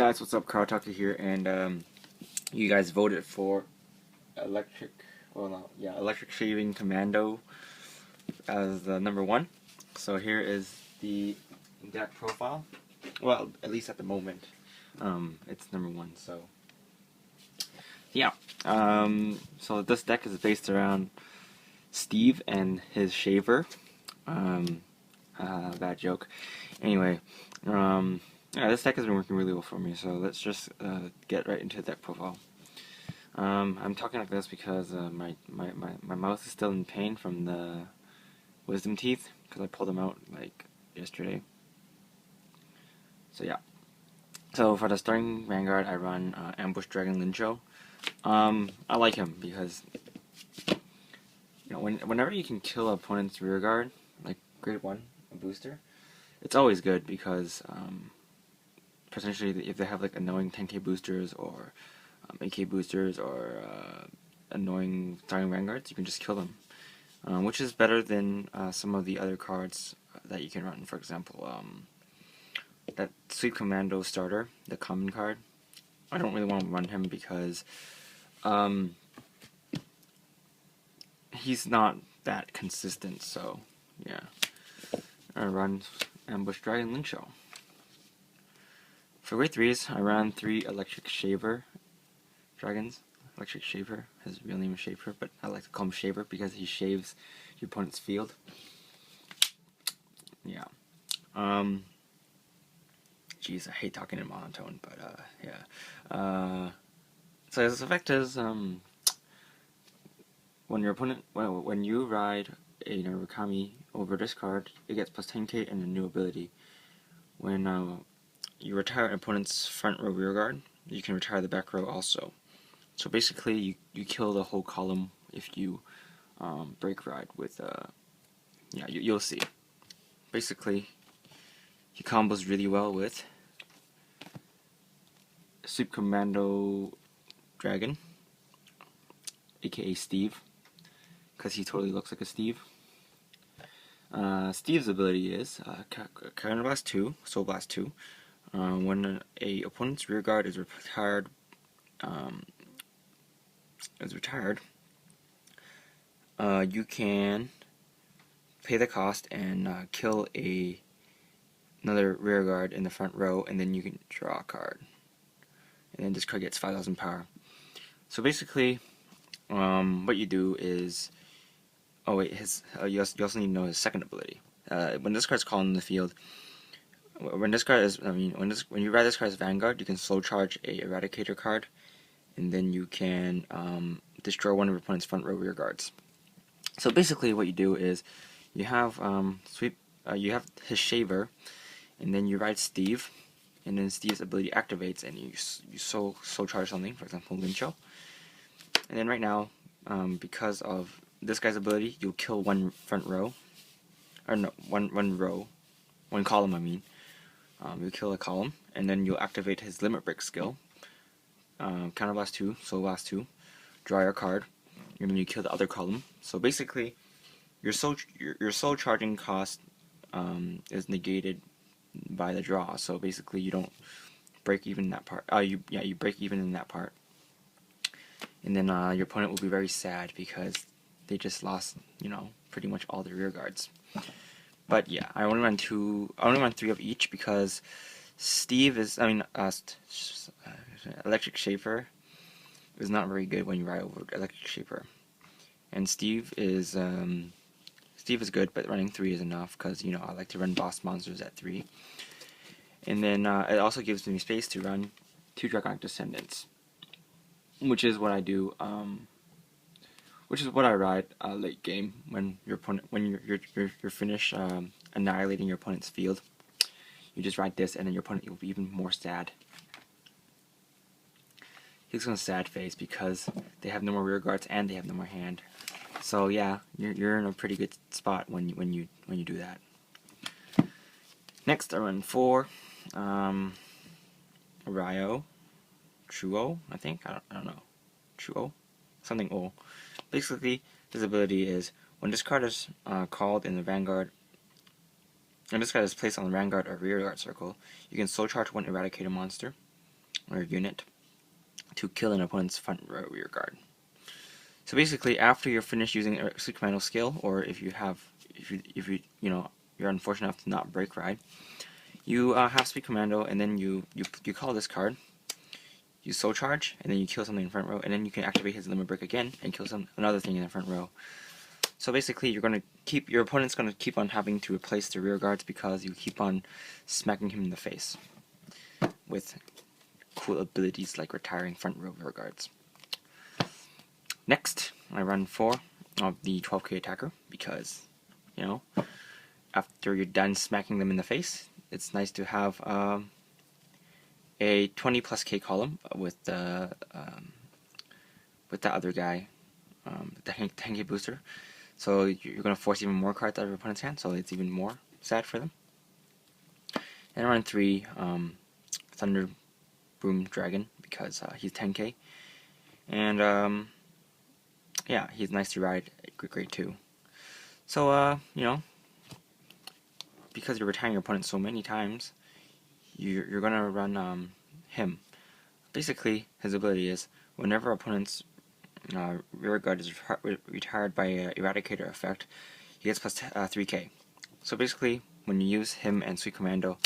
guys, what's up? Talker here, and you guys voted for electric shaving Commando as the #1. So here is the deck profile. Well, at least at the moment, it's #1. So yeah, so this deck is based around Steve and his shaver. Bad joke. Anyway, yeah, this deck has been working really well for me, so let's just get right into the deck profile. I'm talking like this because my mouth is still in pain from the wisdom teeth, because I pulled them out like yesterday. So yeah. So for the starting Vanguard, I run Ambush Dragon Lincho. I like him because, whenever you can kill an opponent's rear guard, like grade 1, a booster, it's always good because potentially if they have like annoying 10k boosters or 8k boosters or annoying starting Vanguards, you can just kill them, which is better than some of the other cards that you can run. For example, that Sweet Commando starter, the common card, I don't really want to run him because he's not that consistent, so yeah. I run Ambush Dragon Lincho. For grade 3s, I ran 3 Electric Shaver Dragons. Electric Shaver, his real name is Shaver, but I like to call him Shaver because he shaves your opponent's field. Yeah. Jeez, I hate talking in monotone, but yeah. So his effect is when you ride a Narukami over this card, it gets plus 10k and a new ability. When you retire an opponent's front row rear guard, you can retire the back row also. So basically, you kill the whole column if you break ride with yeah, you'll see. Basically, he combos really well with Sweep Commando Dragon, aka Steve, because he totally looks like a Steve. Steve's ability is Counter Blast 2, Soul Blast 2. When a opponent's rear guard is retired, you can pay the cost and kill another rear guard in the front row, and then you can draw a card. And then this card gets 5,000 power. So basically, what you do is, oh wait, you also need to know his second ability. When this card's called in the field, when you ride this card as Vanguard, you can slow charge a Eradicator card, and then you can destroy one of your opponent's front row rear guards. So basically, what you do is you have you have his Shaver, and then you ride Steve, and then Steve's ability activates, and you slow charge something, for example, Lincho. And then right now, because of this guy's ability, you'll kill one front row, or no, one column. I mean, you kill a column, and then you'll activate his Limit Break skill. Counter Blast 2, Soul Blast 2, draw your card, and then you kill the other column. So basically, your soul charging cost is negated by the draw. So basically, you don't break even in that part. You break even in that part, and then your opponent will be very sad because they just lost, pretty much all their rear guards. But yeah, I only run 3 of each because Steve is, Electric Shaver is not very good when you ride over Electric Shaver, and Steve is good, but running 3 is enough because I like to run boss monsters at 3, and then it also gives me space to run 2 Dragonic Descendants, which is what I do. Which is what I ride late game when you're finished annihilating your opponent's field. You just ride this, and then your opponent will be even more sad. He's on a sad face because they have no more rear guards and they have no more hand. So yeah, you're in a pretty good spot when you do that. Next, I run 4 Ryo Chuo, I think. I don't know. Chuo? Something O. Basically, his ability is when this card is called in the Vanguard, and this card is placed on the Vanguard or rear guard circle, you can soul charge one Eradicator monster, or unit to kill an opponent's front row rear guard. So basically, after you're finished using a Sweet Commando skill, or if you you're unfortunate enough to not break ride, you have Sweet Commando, and then you call this card, you soul charge, and then you kill something in front row, and then you can activate his limit break again and kill another thing in the front row. So basically, your opponent's gonna keep on having to replace the rear guards because you keep on smacking him in the face with cool abilities like retiring front row rear guards. Next, I run 4 of the 12k attacker because, after you're done smacking them in the face, it's nice to have a 20+ K column with the other guy, the 10k booster. So you're going to force even more cards out of your opponent's hand, so it's even more sad for them. And I run 3 Thunder Boom Dragon because he's 10k. And yeah, he's nice to ride at grade 2. So, because you're retiring your opponent so many times, you're going to run him. Basically, his ability is whenever opponent's rear guard is retired by Eradicator effect, he gets plus 3k. So basically, when you use him and Sweet Commando,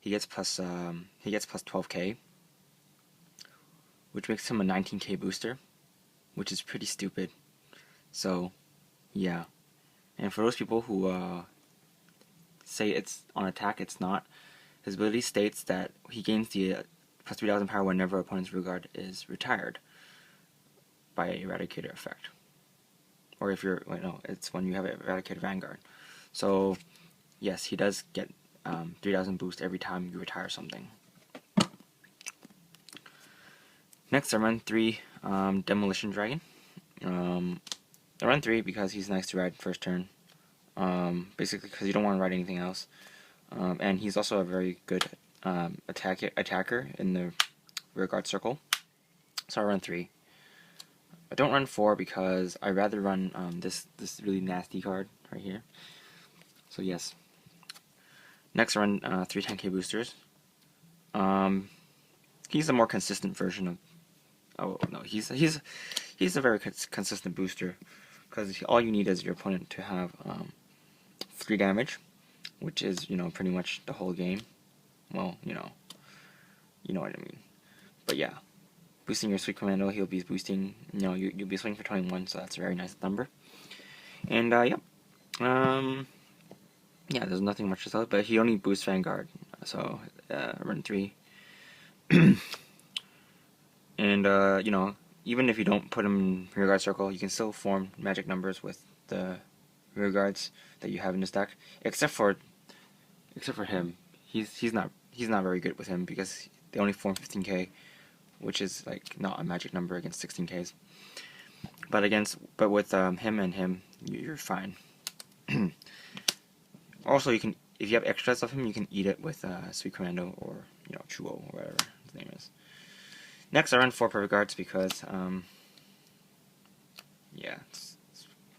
he gets plus 12k, which makes him a 19k booster, which is pretty stupid. So, yeah. And for those people who say it's on attack, it's not. His ability states that he gains the plus 3000 power whenever opponent's rear guard is retired by Eradicator effect. Or if you're, it's when you have Eradicator Vanguard. So, yes, he does get 3000 boost every time you retire something. Next, I run 3 Demolition Dragon. I run 3 because he's nice to ride first turn. Basically, because you don't want to ride anything else. And he's also a very good attacker in the rear guard circle. So I run 3. I don't run 4 because I rather run this really nasty card right here. So yes. Next, I run 3 10k boosters. He's a more consistent version of. Oh no, he's a very consistent booster because all you need is your opponent to have 3 damage, which is pretty much the whole game. Well, you know what I mean. But yeah, boosting your Sweet Commando, he'll be boosting. You'll be swinging for 21, so that's a very nice number. And yeah, there's nothing much to tell, but he only boosts Vanguard, so run 3. And even if you don't put him in rear guard circle, you can still form magic numbers with the rear guards that you have in this deck. Except for him, he's not very good with him because they only form 15k, which is like not a magic number against 16ks. But with him and him, you're fine. Also, if you have extras of him, you can eat it with Sweet Commando or Chuo or whatever his name is. Next, I run 4 perfect guards because it's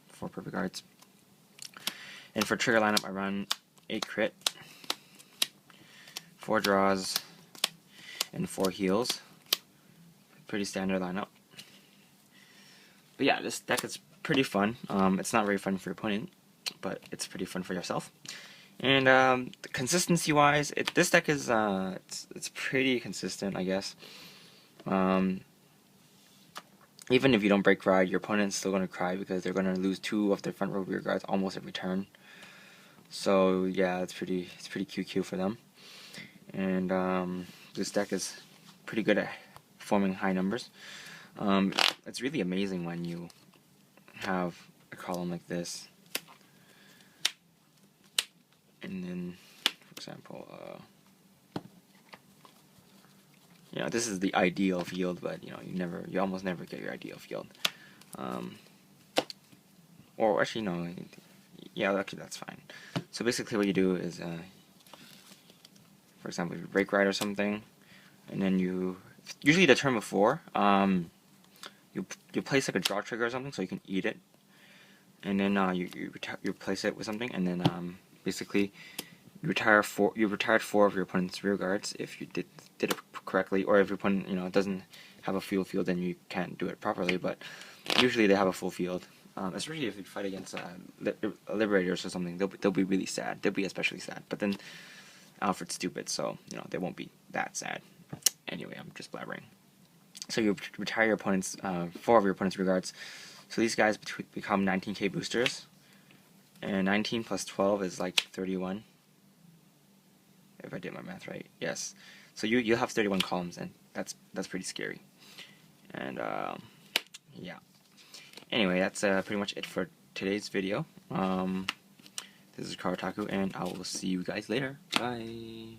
4 perfect guards. And for trigger lineup, I run 8 crit, 4 draws, and 4 heals. Pretty standard lineup. But yeah, this deck is pretty fun. It's not very fun for your opponent, but it's pretty fun for yourself. And consistency-wise, this deck is it's pretty consistent, I guess. Even if you don't break ride, your opponent's still going to cry because they're going to lose 2 of their front row rear guards almost every turn. So yeah, it's pretty QQ for them. And this deck is pretty good at forming high numbers. It's really amazing when you have a column like this, and then, for example, this is the ideal field, but you almost never get your ideal field. Or actually, no, yeah, actually that's fine. So basically, what you do is, for example, if you break ride or something, and then usually the turn before, you place like a draw trigger or something, so you can eat it, and then you replace it with something, and then basically you retired 4 of your opponent's rear guards if you did a correctly, or if your opponent, you know, doesn't have a full field, then you can't do it properly. But usually they have a full field, especially if you fight against liberators or something. They'll be really sad. They'll be especially sad. But then Alfred's stupid, so you know they won't be that sad. Anyway, I'm just blabbering. So you retire your opponent's 4 of your opponent's regards. So these guys become 19k boosters, and 19 plus 12 is like 31. If I did my math right, yes. So you'll have 31 columns, and that's pretty scary. And yeah. Anyway, that's pretty much it for today's video. This is Karataku, and I will see you guys later. Bye.